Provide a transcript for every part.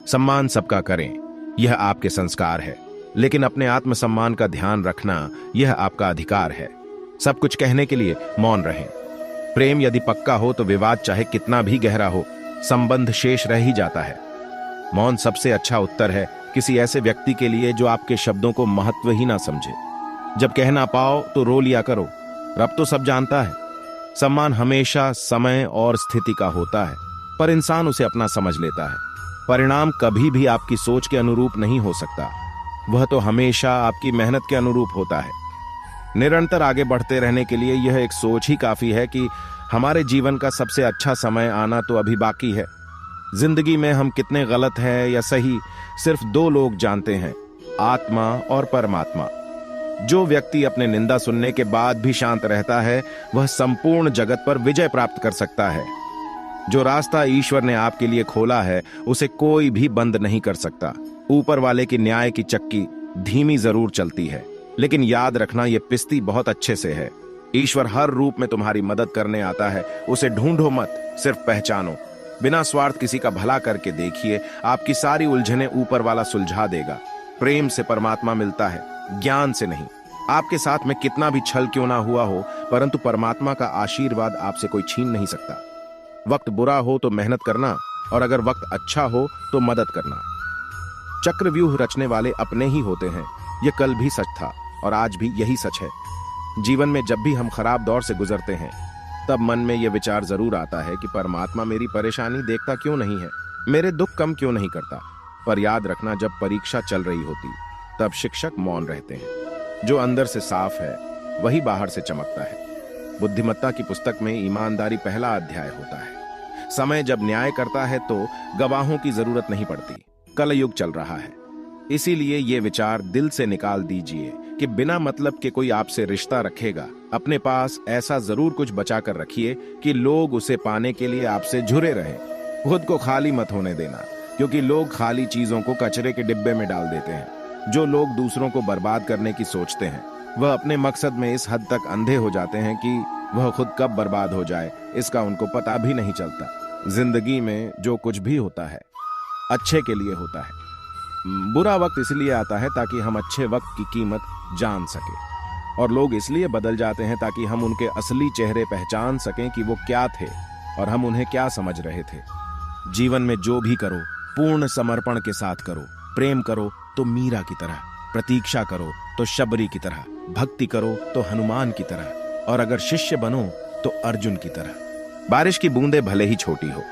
सम्मान सबका करें, यह आपके संस्कार है, लेकिन अपने आत्मसम्मान का ध्यान रखना यह आपका अधिकार है। सब कुछ कहने के लिए मौन रहें। प्रेम यदि पक्का हो तो विवाद चाहे कितना भी गहरा हो, संबंध शेष रह ही जाता है। मौन सबसे अच्छा उत्तर है किसी ऐसे व्यक्ति के लिए जो आपके शब्दों को महत्व ही ना समझे। जब कह ना पाओ तो रो लिया करो, रब तो सब जानता है। सम्मान हमेशा समय और स्थिति का होता है, पर इंसान उसे अपना समझ लेता है। परिणाम कभी भी आपकी सोच के अनुरूप नहीं हो सकता, वह तो हमेशा आपकी मेहनत के अनुरूप होता है। निरंतर आगे बढ़ते रहने के लिए यह एक सोच ही काफी है कि हमारे जीवन का सबसे अच्छा समय आना तो अभी बाकी है। जिंदगी में हम कितने गलत हैं या सही, सिर्फ दो लोग जानते हैं, आत्मा और परमात्मा। जो व्यक्ति अपने निंदा सुनने के बाद भी शांत रहता है, वह संपूर्ण जगत पर विजय प्राप्त कर सकता है। जो रास्ता ईश्वर ने आपके लिए खोला है, उसे कोई भी बंद नहीं कर सकता। ऊपर वाले की न्याय की चक्की धीमी जरूर चलती है, लेकिन याद रखना ये पिसती बहुत अच्छे से है। ईश्वर हर रूप में तुम्हारी मदद करने आता है, उसे ढूंढो मत, सिर्फ पहचानो। बिना स्वार्थ किसी का भला करके देखिए, आपकी सारी उलझनें ऊपर वाला सुलझा देगा। प्रेम से परमात्मा मिलता है, ज्ञान से नहीं। आपके साथ में कितना भी छल क्यों ना हुआ हो, परंतु परमात्मा का आशीर्वाद आपसे कोई छीन नहीं सकता। वक्त बुरा हो तो मेहनत करना, और अगर वक्त अच्छा हो तो मदद करना। चक्रव्यूह रचने वाले अपने ही होते हैं, यह कल भी सच था और आज भी यही सच है। जीवन में जब भी हम खराब दौर से गुजरते हैं, तब मन में यह विचार जरूर आता है कि परमात्मा मेरी परेशानी देखता क्यों नहीं है, मेरे दुख कम क्यों नहीं करता। पर याद रखना, जब परीक्षा चल रही होती तब शिक्षक मौन रहते हैं। जो अंदर से साफ है वही बाहर से चमकता है। बुद्धिमत्ता की पुस्तक में ईमानदारी पहला अध्याय होता है। समय जब न्याय करता है तो गवाहों की जरूरत नहीं पड़ती। कलयुग चल रहा है, इसीलिए ये विचार दिल से निकाल दीजिए कि बिना मतलब के कोई आपसे रिश्ता रखेगा, अपने पास ऐसा जरूर कुछ बचा कर रखिए कि लोग उसे पाने के लिए आपसे झुरे रहें। खुद को खाली मत होने देना, क्योंकि लोग खाली चीजों को कचरे के डिब्बे में डाल देते हैं। जो लोग दूसरों को बर्बाद करने की सोचते हैं, वह अपने मकसद में इस हद तक अंधे हो जाते हैं कि वह खुद कब बर्बाद हो जाए इसका उनको पता भी नहीं चलता। जिंदगी में जो कुछ भी होता है अच्छे के लिए होता है। बुरा वक्त इसलिए आता है ताकि हम अच्छे वक्त की कीमत जान सके, और लोग इसलिए बदल जाते हैं ताकि हम उनके असली चेहरे पहचान सकें कि वो क्या थे और हम उन्हें क्या समझ रहे थे। जीवन में जो भी करो पूर्ण समर्पण के साथ करो। प्रेम करो तो मीरा की तरह, प्रतीक्षा करो तो शबरी की तरह, भक्ति करो तो हनुमान की तरह, और अगर शिष्य बनो तो अर्जुन की तरह। बारिश की बूंदें भले ही छोटी हो,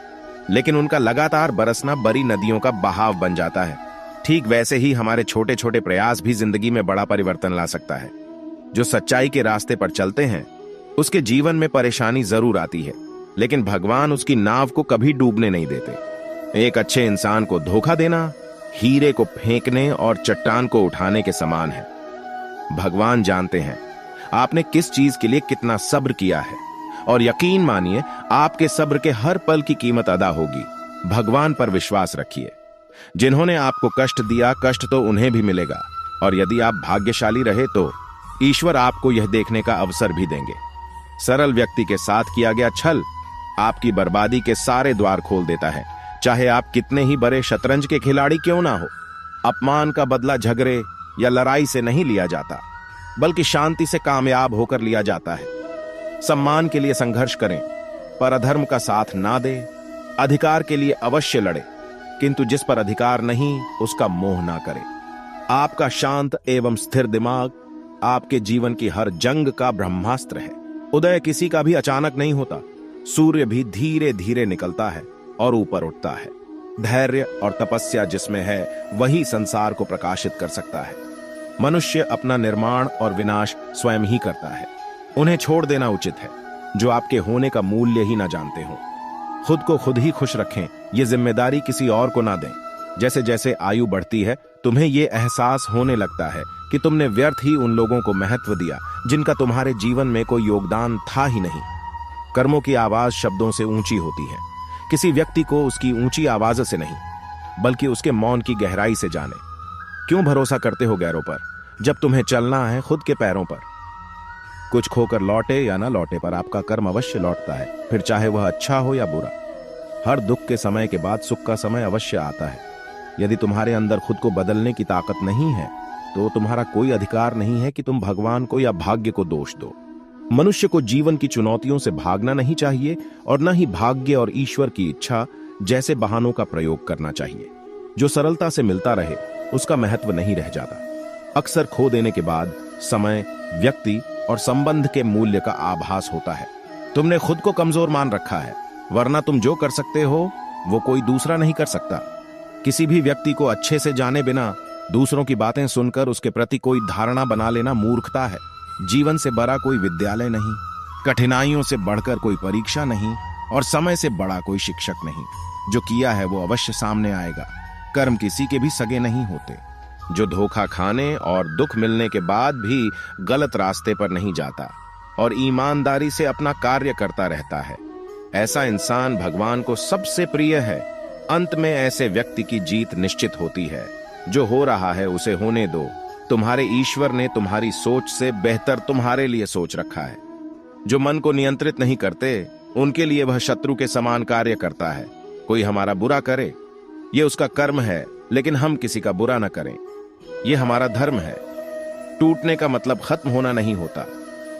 लेकिन उनका लगातार बरसना बड़ी नदियों का बहाव बन जाता है। ठीक वैसे ही हमारे छोटे छोटे प्रयास भी जिंदगी में बड़ा परिवर्तन ला सकता है। जो सच्चाई के रास्ते पर चलते हैं उसके जीवन में परेशानी जरूर आती है, लेकिन भगवान उसकी नाव को कभी डूबने नहीं देते। एक अच्छे इंसान को धोखा देना हीरे को फेंकने और चट्टान को उठाने के समान है। भगवान जानते हैं आपने किस चीज के लिए कितना सब्र किया है, और यकीन मानिए आपके सब्र के हर पल की कीमत अदा होगी। भगवान पर विश्वास रखिए। जिन्होंने आपको कष्ट दिया, कष्ट तो उन्हें भी मिलेगा, और यदि आप भाग्यशाली रहे तो ईश्वर आपको यह देखने का अवसर भी देंगे। सरल व्यक्ति के साथ किया गया छल आपकी बर्बादी के सारे द्वार खोल देता है, चाहे आप कितने ही बड़े शतरंज के खिलाड़ी क्यों ना हो। अपमान का बदला झगड़े या लड़ाई से नहीं लिया जाता, बल्कि शांति से कामयाब होकर लिया जाता है। सम्मान के लिए संघर्ष करें, पर अधर्म का साथ ना दें। अधिकार के लिए अवश्य लड़े, किंतु जिस पर अधिकार नहीं उसका मोह ना करें। आपका शांत एवं स्थिर दिमाग आपके जीवन की हर जंग का ब्रह्मास्त्र है। उदय किसी का भी अचानक नहीं होता, सूर्य भी धीरे धीरे निकलता है और ऊपर उठता है। धैर्य और तपस्या जिसमें है वही संसार को प्रकाशित कर सकता है। मनुष्य अपना निर्माण और विनाश स्वयं ही करता है। उन्हें छोड़ देना उचित है जो आपके होने का मूल्य ही ना जानते हो। खुद को खुद ही खुश रखें, ये जिम्मेदारी किसी और को ना दें। जैसे जैसे आयु बढ़ती है तुम्हें ये एहसास होने लगता है कि तुमने व्यर्थ ही उन लोगों को महत्व दिया जिनका तुम्हारे जीवन में कोई योगदान था ही नहीं। कर्मों की आवाज शब्दों से ऊंची होती है। किसी व्यक्ति को उसकी ऊंची आवाज से नहीं, बल्कि उसके मौन की गहराई से जाने। क्यों भरोसा करते हो गैरों पर, जब तुम्हें चलना है खुद के पैरों पर। कुछ खोकर लौटे या ना लौटे, पर आपका कर्म अवश्य लौटता है, फिर चाहे वह अच्छा हो या बुरा। हर दुख के समय के बाद सुख का समय अवश्य आता है। यदि तुम्हारे अंदर खुद को बदलने की ताकत नहीं है तो तुम्हारा कोई अधिकार नहीं है कि तुम भगवान को या भाग्य को दोष दो। मनुष्य को जीवन की चुनौतियों से भागना नहीं चाहिए और न ही भाग्य और ईश्वर की इच्छा जैसे बहानों का प्रयोग करना चाहिए। जो सरलता से मिलता रहे उसका महत्व नहीं रह जाता। अक्सर खो देने के बाद समय, व्यक्ति और संबंध के मूल्य का आभास होता है। तुमने खुद को कमजोर मान रखा है, वरना तुम जो कर सकते हो वो कोई दूसरा नहीं कर सकता। किसी भी व्यक्ति को अच्छे से जाने बिना दूसरों की बातें सुनकर उसके प्रति कोई धारणा बना लेना मूर्खता है। जीवन से बड़ा कोई विद्यालय नहीं, कठिनाइयों से बढ़कर कोई परीक्षा नहीं और समय से बड़ा कोई शिक्षक नहीं। जो किया है वो अवश्य सामने आएगा। कर्म किसी के भी सगे नहीं होते। जो धोखा खाने और दुख मिलने के बाद भी गलत रास्ते पर नहीं जाता और ईमानदारी से अपना कार्य करता रहता है, ऐसा इंसान भगवान को सबसे प्रिय है। अंत में ऐसे व्यक्ति की जीत निश्चित होती है। जो हो रहा है उसे होने दो। तुम्हारे ईश्वर ने तुम्हारी सोच से बेहतर तुम्हारे लिए सोच रखा है। जो मन को नियंत्रित नहीं करते उनके लिए वह शत्रु के समान कार्य करता है। कोई हमारा बुरा करे ये उसका कर्म है, लेकिन हम किसी का बुरा न करें ये हमारा धर्म है। टूटने का मतलब खत्म होना नहीं होता।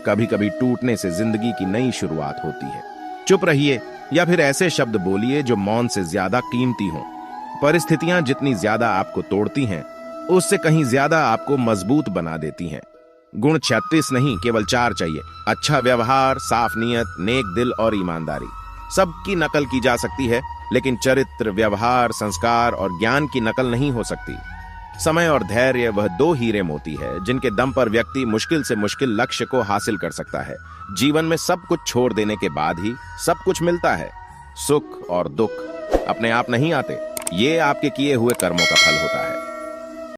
कभी कभी टूटने से जिंदगी की नई शुरुआत होती है। चुप रहिए या फिर ऐसे शब्द बोलिए जो मौन से ज्यादा कीमती हों। परिस्थितियां जितनी ज्यादा आपको तोड़ती हैं उससे कहीं ज्यादा आपको मजबूत बना देती हैं। गुण 36 नहीं, केवल 4 चाहिए। अच्छा व्यवहार, साफ नीयत, नेक दिल और ईमानदारी। सबकी नकल की जा सकती है, लेकिन चरित्र, व्यवहार, संस्कार और ज्ञान की नकल नहीं हो सकती। समय और धैर्य वह 2 हीरे मोती है जिनके दम पर व्यक्ति मुश्किल से मुश्किल लक्ष्य को हासिल कर सकता है। जीवन में सब कुछ छोड़ देने के बाद ही सब कुछ मिलता है। सुख और दुख अपने आप नहीं आते, ये आपके किए हुए कर्मों का फल होता है।